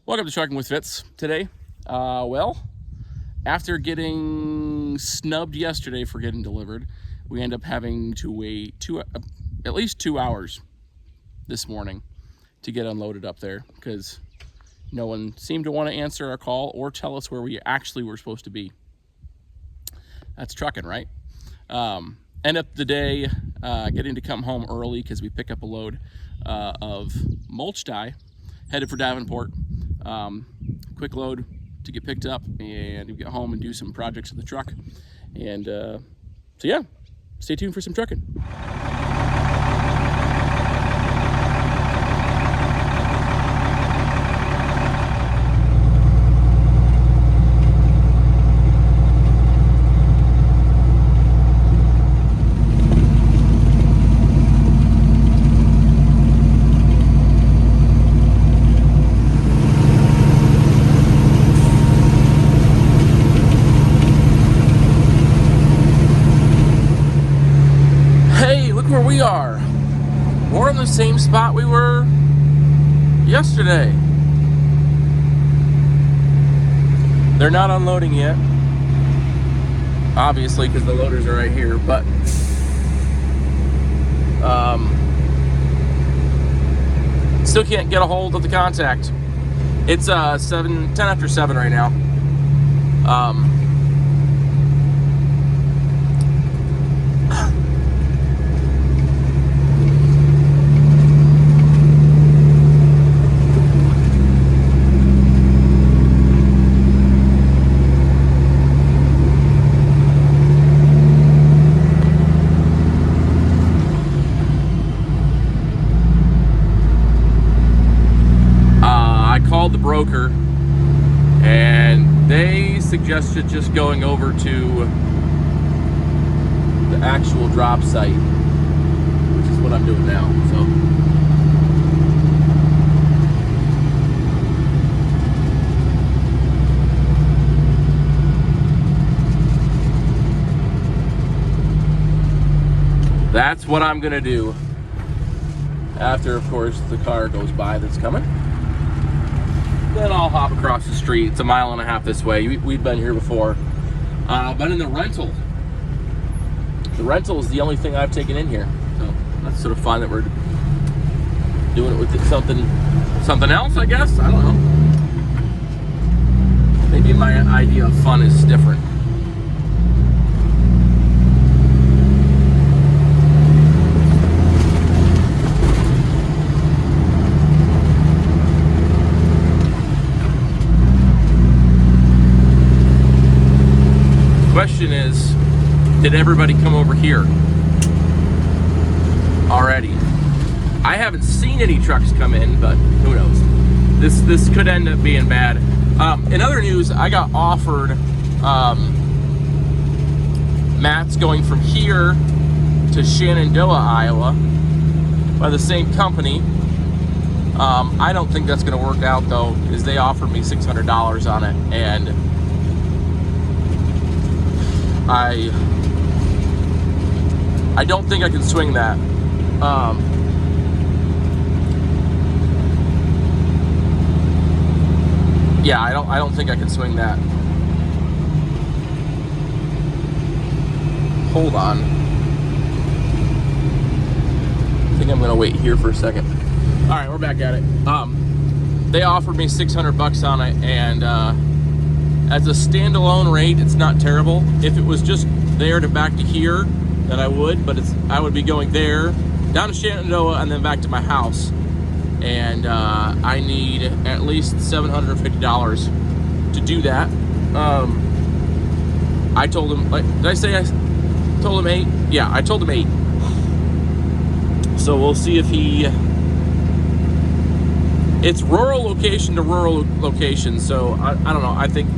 Welcome to Trucking with Fitz. Today, well, after getting snubbed yesterday for getting delivered, we end up having to wait at least 2 hours this morning to get unloaded up there because no one seemed to want to answer our call or tell us where we actually were supposed to be. That's trucking, right? End up the day getting to come home early because we pick up a load of Mulch Die, headed for Davenport. Quick load to get picked up and get home and do some projects with the truck. And so yeah, stay tuned for some trucking. Where we are, we're in the same spot we were yesterday. They're not unloading yet, obviously, because the loaders are right here, but still can't get a hold of the contact. It's 10 after 7 right now. Called the broker and they suggested just going over to the actual drop site, which is what I'm doing now. So that's what I'm gonna do after, of course, the car goes by that's coming. Then I'll hop across the street. It's a mile and a half this way. We've been here before. But in the rental is the only thing I've taken in here. So that's sort of fun that we're doing it with something else, I guess. I don't know. Maybe my idea of fun is different. Question is, did everybody come over here already? I haven't seen any trucks come in, but who knows? This could end up being bad. In other news, I got offered mats going from here to Shenandoah, Iowa by the same company. I don't think that's going to work out though, because they offered me $600 on it, and I don't think I can swing that. Yeah, I don't think I can swing that. Hold on. I think I'm gonna wait here for a second. All right, we're back at it. They offered me $600 on it, and as a standalone rate, it's not terrible. If it was just there to back to here, then I would, but I would be going there, down to Shenandoah, and then back to my house. And I need at least $750 to do that. I told him, did I say I told him 8? Yeah, I told him 8. So we'll see if it's rural location to rural location, so I don't know. I think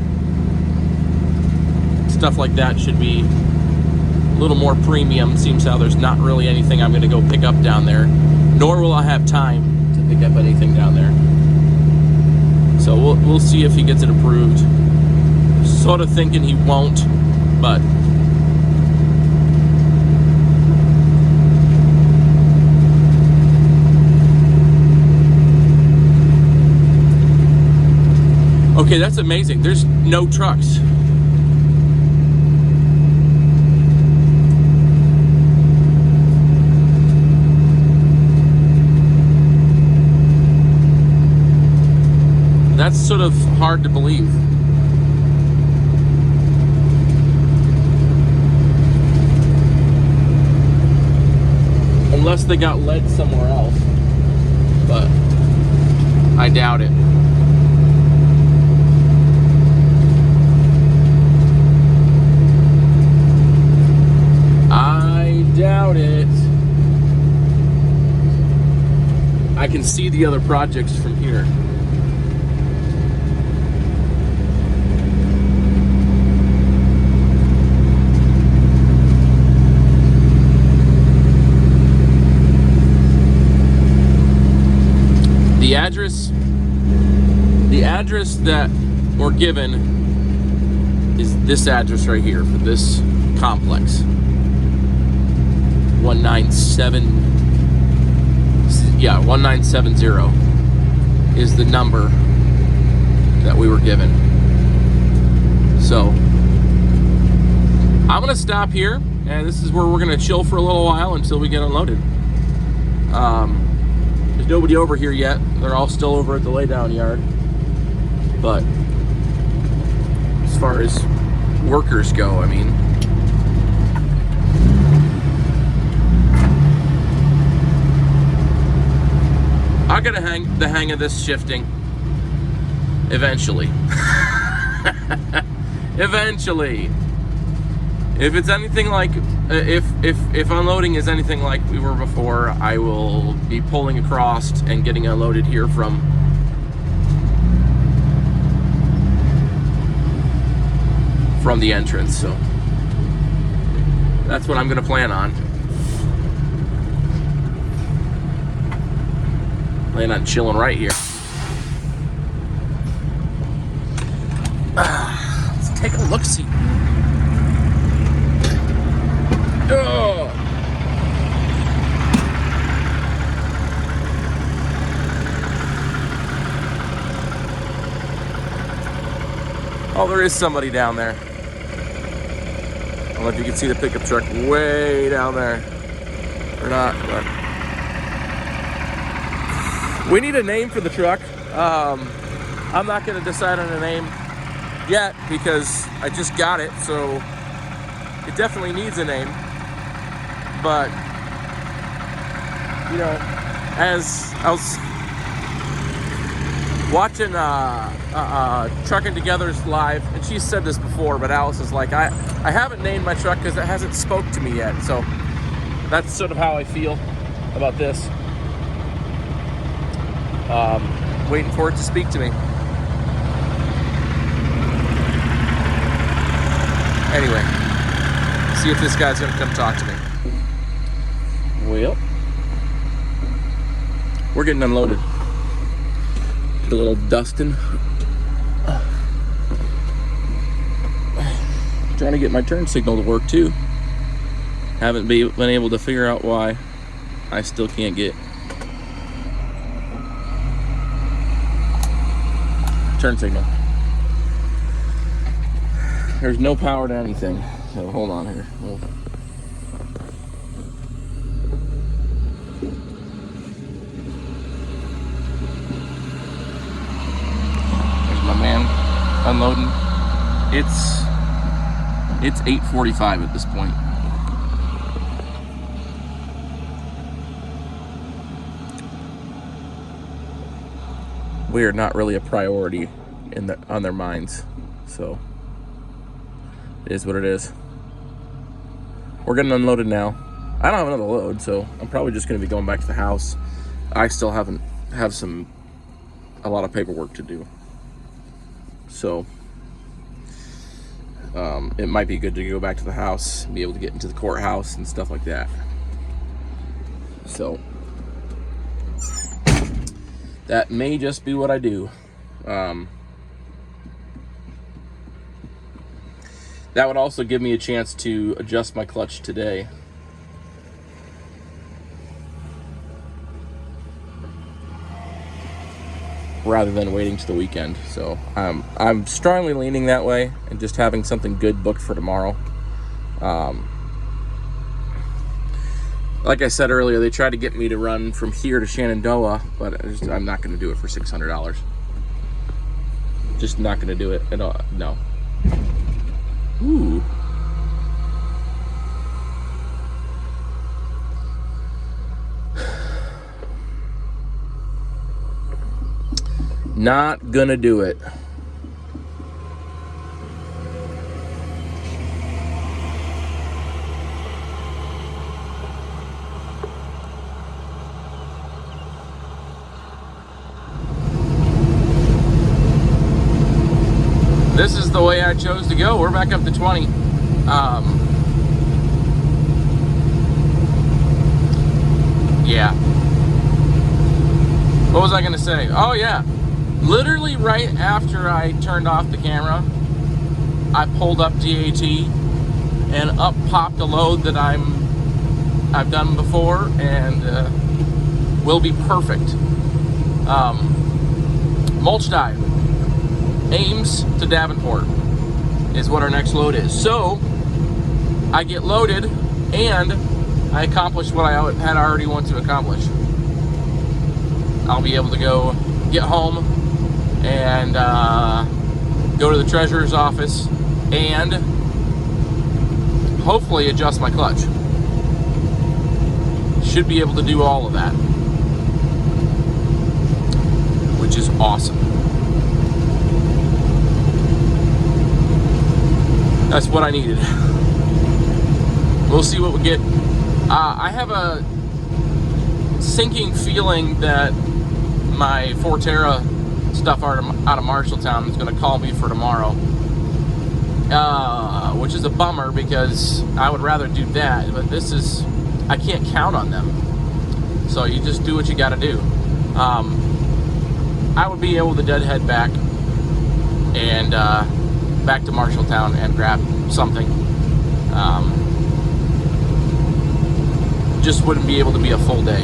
stuff like that should be a little more premium. Seems how there's not really anything I'm going to go pick up down there, nor will I have time to pick up anything down there. So we'll see if he gets it approved. Sort of thinking he won't, but Okay, that's amazing. There's no trucks. That's sort of hard to believe. Unless they got led somewhere else. But I doubt it. I doubt it. I can see the other projects from here. The address that we're given is this address right here for this complex. 1970 is the number that we were given. So I'm gonna stop here, and this is where we're gonna chill for a little while until we get unloaded. There's nobody over here yet. They're all still over at the laydown yard. But as far as workers go, I mean, I gotta the hang of this shifting eventually. Eventually. If it's anything like, if unloading is anything like we were before, I will be pulling across and getting unloaded here from the entrance. So that's what I'm gonna plan on. Plan on chilling right here. Let's take a look-see. Oh, there is somebody down there. I don't know if you can see the pickup truck way down there or not, but we need a name for the truck. I'm not going to decide on a name yet because I just got it, so it definitely needs a name. But, you know, as I was watching Trucking Together's live, and she said this before, but Alice is like, I haven't named my truck because it hasn't spoke to me yet. So that's sort of how I feel about this. Waiting for it to speak to me. Anyway, see if this guy's gonna come talk to me. Well, we're getting unloaded. Did a little dusting. Trying to get my turn signal to work too. Haven't been able to figure out why I still can't get turn signal. There's no power to anything. So hold on here. There's my man unloading. It's 8:45 at this point. We are not really a priority on their minds, so it is what it is. We're getting unloaded now. I don't have another load, so I'm probably just going to be going back to the house. I still have a lot of paperwork to do, so it might be good to go back to the house and be able to get into the courthouse and stuff like that. So that may just be what I do. That would also give me a chance to adjust my clutch today. rather than waiting to the weekend. So I'm strongly leaning that way and just having something good booked for tomorrow. Like I said earlier, they tried to get me to run from here to Shenandoah, but I'm not going to do it for $600. Just not going to do it at all. No. Ooh. Not gonna do it. This is the way I chose to go. We're back up to 20. Yeah. What was I gonna say? Oh yeah. Literally right after I turned off the camera, I pulled up DAT and up popped a load that I've done before and will be perfect. Mulch Die, Ames to Davenport is what our next load is. So I get loaded and I accomplish what I had already wanted to accomplish. I'll be able to go get home and go to the treasurer's office and hopefully adjust my clutch. Should be able to do all of that, which is awesome. That's what I needed. We'll see what we get. I have a sinking feeling that my Forterra stuff out of Marshalltown is going to call me for tomorrow, which is a bummer because I would rather do that, but this is, I can't count on them, so you just do what you got to do. I would be able to deadhead back and back to Marshalltown and grab something. Just wouldn't be able to be a full day.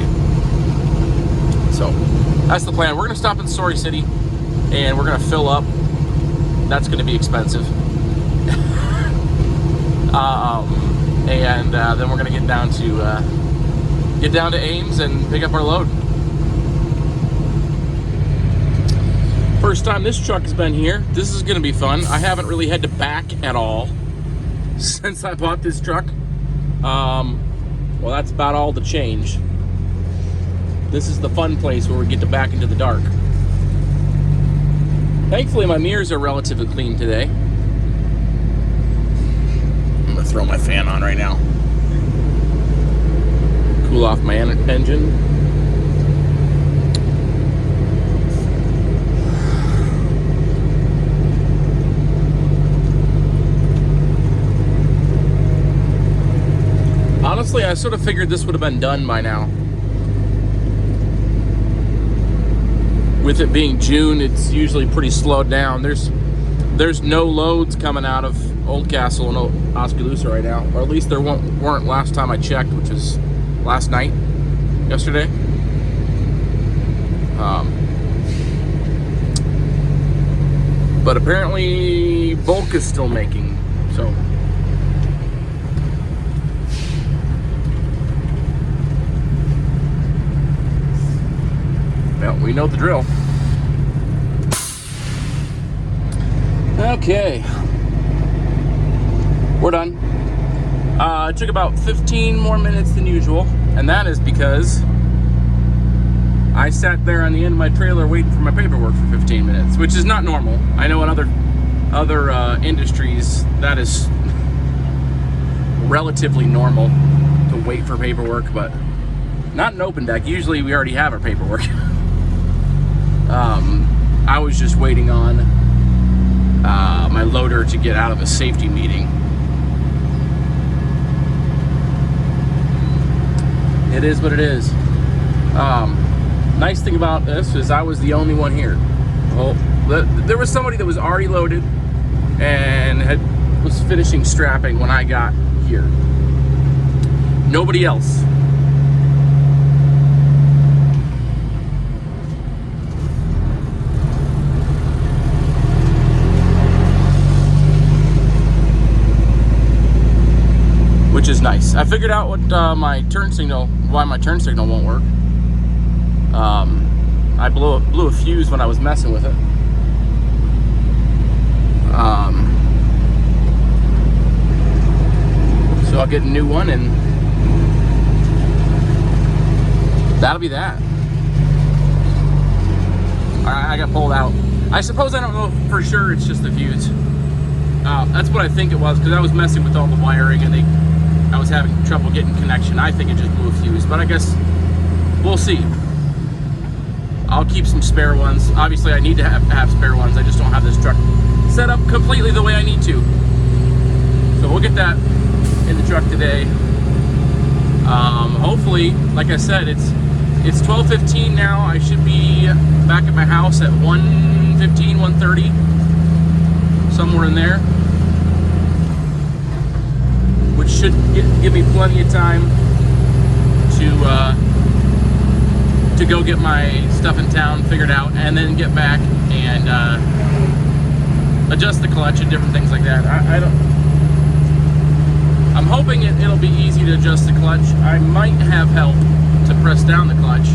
So that's the plan. We're going to stop in Story City and we're going to fill up. That's going to be expensive. And then we're going to get down to Ames and pick up our load. First time this truck has been here. This is going to be fun. I haven't really had to back at all since I bought this truck. Well, that's about all the change. This is the fun place where we get to back into the dark. Thankfully, my mirrors are relatively clean today. I'm gonna throw my fan on right now. Cool off my engine. Honestly, I sort of figured this would have been done by now. With it being June, it's usually pretty slowed down. There's no loads coming out of Oldcastle and Oskaloosa right now, or at least there weren't last time I checked, which was last night, yesterday. But apparently bulk is still making, so. Well, we know the drill. Okay, we're done. It took about 15 more minutes than usual, and that is because I sat there on the end of my trailer waiting for my paperwork for 15 minutes, which is not normal. I know in other industries that is relatively normal to wait for paperwork, but not in open deck. Usually we already have our paperwork. I was just waiting on my loader to get out of a safety meeting. It is what it is. Nice thing about this is I was the only one here. Well, there was somebody that was already loaded and was finishing strapping when I got here. Nobody else. which is nice. I figured out what why my turn signal won't work. I blew a fuse when I was messing with it. So I'll get a new one, and that'll be that. I got pulled out. I suppose I don't know for sure it's just the fuse. That's what I think it was, because I was messing with all the wiring and I was having trouble getting connection. I think it just blew a fuse, but I guess we'll see. I'll keep some spare ones. Obviously, I need to have spare ones. I just don't have this truck set up completely the way I need to. So we'll get that in the truck today. Hopefully, like I said, it's 12:15 now. I should be back at my house at 1:15, 1:30, somewhere in there, which should give me plenty of time to go get my stuff in town figured out, and then get back and adjust the clutch and different things like that. I'm hoping it'll be easy to adjust the clutch. I might have help to press down the clutch.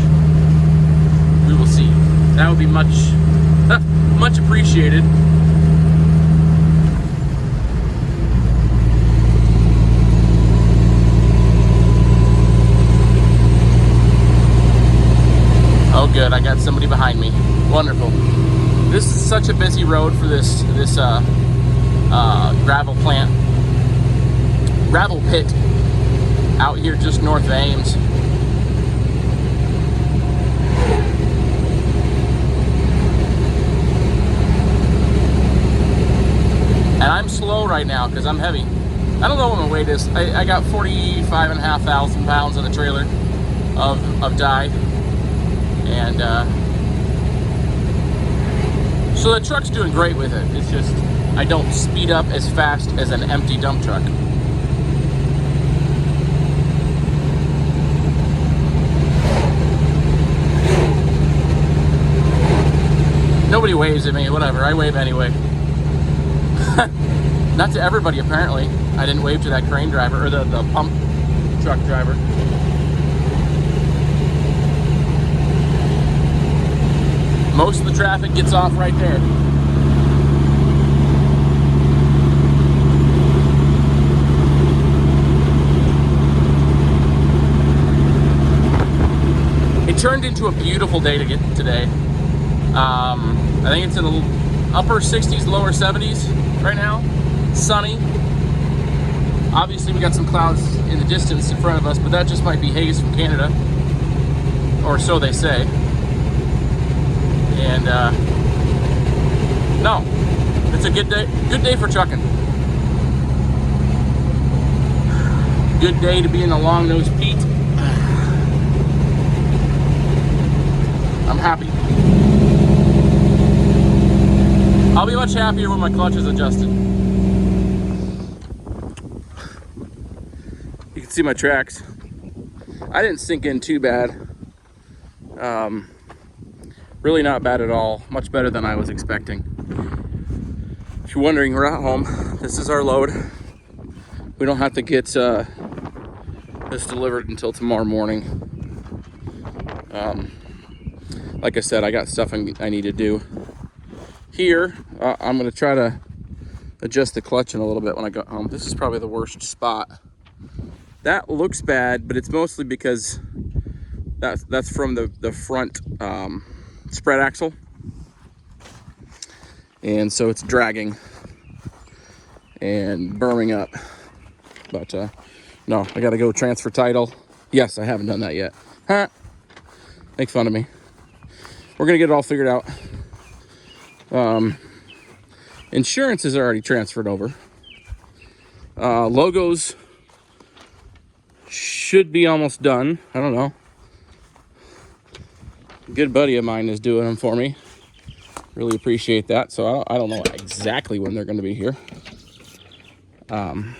We will see. That would be much much appreciated. Oh good, I got somebody behind me. Wonderful. This is such a busy road for this gravel pit out here just north of Ames. And I'm slow right now because I'm heavy. I don't know what my weight is. I got 45,500 pounds in the trailer of die. And so the truck's doing great with it. It's just I don't speed up as fast as an empty dump truck. Nobody waves at me, whatever, I wave anyway. Not to everybody, apparently. I didn't wave to that crane driver, or the pump truck driver. Most of the traffic gets off right there. It turned into a beautiful day today. I think it's in the upper 60s, lower 70s right now. Sunny. Obviously we got some clouds in the distance in front of us, but that just might be haze from Canada, or so they say. And no, it's a good day for trucking. Good day to be in a long-nosed Pete. I'm happy. I'll be much happier when my clutch is adjusted. You can see my tracks. I didn't sink in too bad. Really not bad at all. Much better than I was expecting. If you're wondering, we're at home. This is our load. We don't have to get this delivered until tomorrow morning. Like I said, I got stuff I need to do. Here, I'm going to try to adjust the clutch in a little bit when I go home. This is probably the worst spot. That looks bad, but it's mostly because that's from the front spread axle. And so it's dragging and burring up. But no, I got to go transfer title. Yes, I haven't done that yet. Huh? Make fun of me. We're going to get it all figured out. Insurance is already transferred over. Logos should be almost done. I don't know. A good buddy of mine is doing them for me. Really appreciate that. So I don't know exactly when they're going to be here. I'm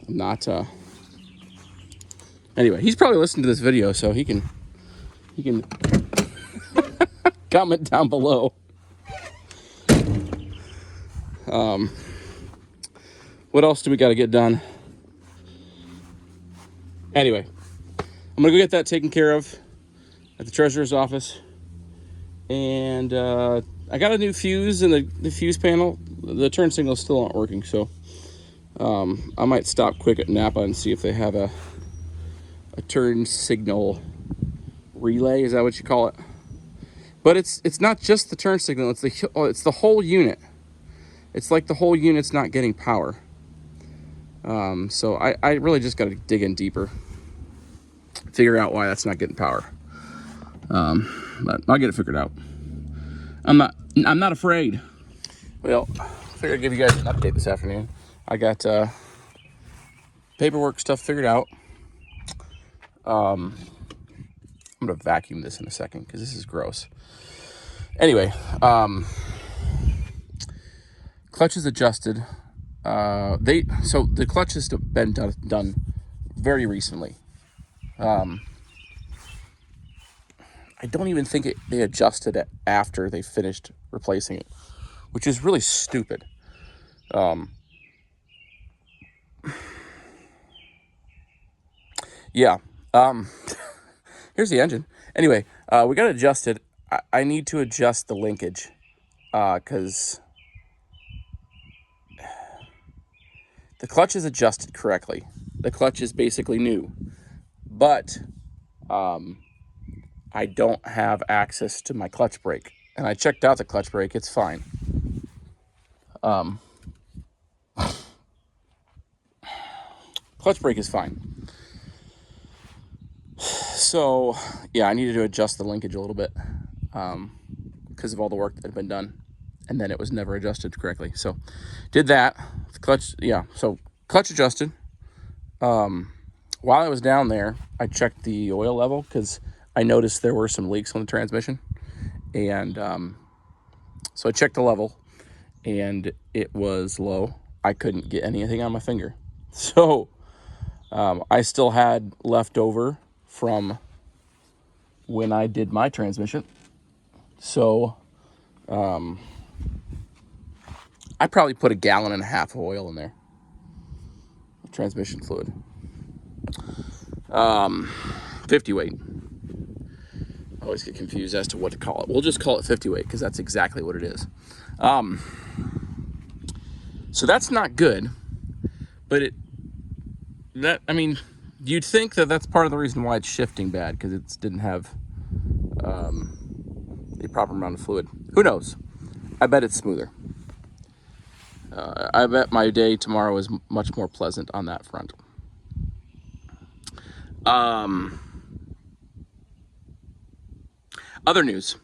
not anyway, he's probably listening to this video, so he can comment down below. What else do we got to get done? Anyway, I'm gonna go get that taken care of at the treasurer's office. And I got a new fuse in the fuse panel. The turn signals still aren't working, so I might stop quick at Napa and see if they have a turn signal relay. Is that what you call it? But it's not just the turn signal. It's the whole unit. It's like the whole unit's not getting power. So I really just got to dig in deeper, figure out why that's not getting power. But I'll get it figured out. I'm not afraid. Well, I figured I'd give you guys an update this afternoon. I got paperwork stuff figured out. I'm gonna vacuum this in a second because this is gross. Anyway, clutch is adjusted. So the clutch has been done very recently. I don't even think they adjusted it after they finished replacing it, which is really stupid. Yeah. Here's the engine. Anyway, we got it adjusted. I need to adjust the linkage because the clutch is adjusted correctly. The clutch is basically new, but I don't have access to my clutch brake. And I checked out the clutch brake. It's fine. Clutch brake is fine. So, yeah, I needed to adjust the linkage a little bit because of all the work that had been done. And then it was never adjusted correctly. So, did that. The clutch, yeah. So, clutch adjusted. While I was down there, I checked the oil level because I noticed there were some leaks on the transmission. And so I checked the level, and it was low. I couldn't get anything on my finger. So I still had leftover from when I did my transmission. So I probably put 1.5 gallons of oil in there. Transmission fluid. 50 weight. I always get confused as to what to call it. We'll just call it 50 weight because that's exactly what it is. So that's not good, but you'd think that that's part of the reason why it's shifting bad, because it didn't have the proper amount of fluid. Who knows? I bet it's smoother. I bet my day tomorrow is much more pleasant on that front. Other news,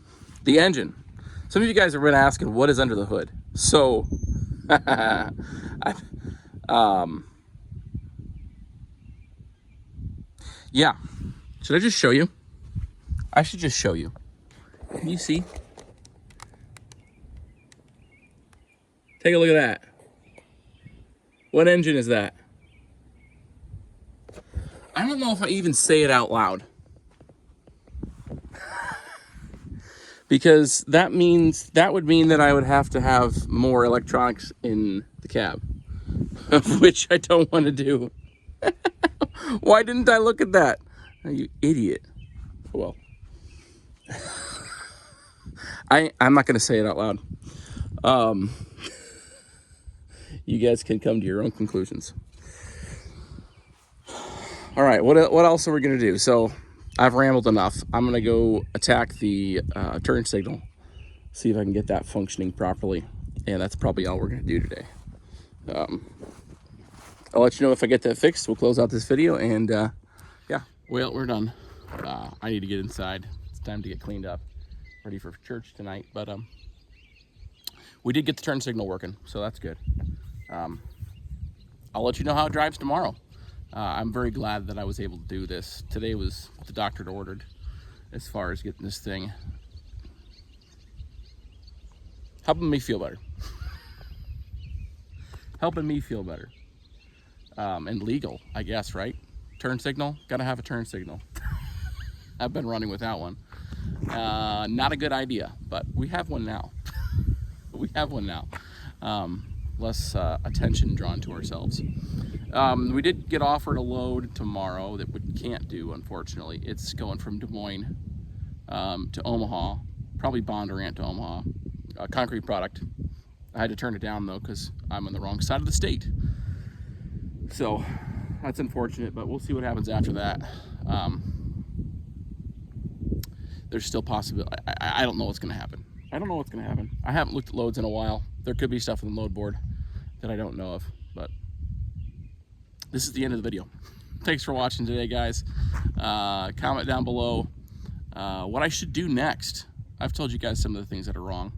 the engine. Some of you guys have been asking what is under the hood. So, yeah. Should I just show you? I should just show you. Can you see? Take a look at that. What engine is that? I don't know if I even say it out loud. Because that would mean that I would have to have more electronics in the cab, which I don't want to do. Why didn't I look at that? Oh, you idiot. Well, I'm not going to say it out loud. You guys can come to your own conclusions. All right, what else are we going to do? So I've rambled enough. I'm going to go attack the turn signal, see if I can get that functioning properly. And that's probably all we're going to do today. I'll let you know if I get that fixed. We'll close out this video, and yeah, well, we're done. I need to get inside. It's time to get cleaned up, ready for church tonight. But we did get the turn signal working, so that's good. I'll let you know how it drives tomorrow. I'm very glad that I was able to do this. Today was what the doctor ordered as far as getting this thing helping me feel better. Helping me feel better. And legal, I guess, right? Turn signal, gotta have a turn signal. I've been running without one. Not a good idea, but we have one now. We have one now. attention drawn to ourselves. We did get offered a load tomorrow that we can't do, unfortunately. It's going from Des Moines to Omaha, probably Bondurant to Omaha, a concrete product. I had to turn it down though because I'm on the wrong side of the state. So that's unfortunate, but we'll see what happens after that. There's still possibility. I don't know what's going to happen. I don't know what's going to happen. I haven't looked at loads in a while. There could be stuff on the load board that I don't know of, but this is the end of the video. Thanks for watching today, guys. Comment down below what I should do next. I've told you guys some of the things that are wrong.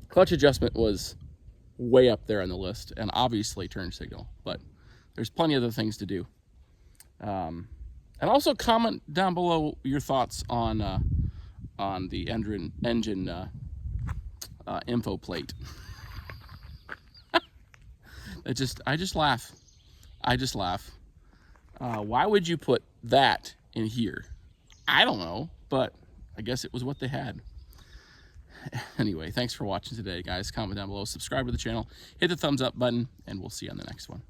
Clutch adjustment was way up there on the list, and obviously turn signal, but there's plenty of other things to do. And also comment down below your thoughts on the engine info plate. I just laugh. Why would you put that in here? I don't know, but I guess it was what they had. Anyway, thanks for watching today, guys. Comment down below, subscribe to the channel, hit the thumbs up button, and we'll see you on the next one.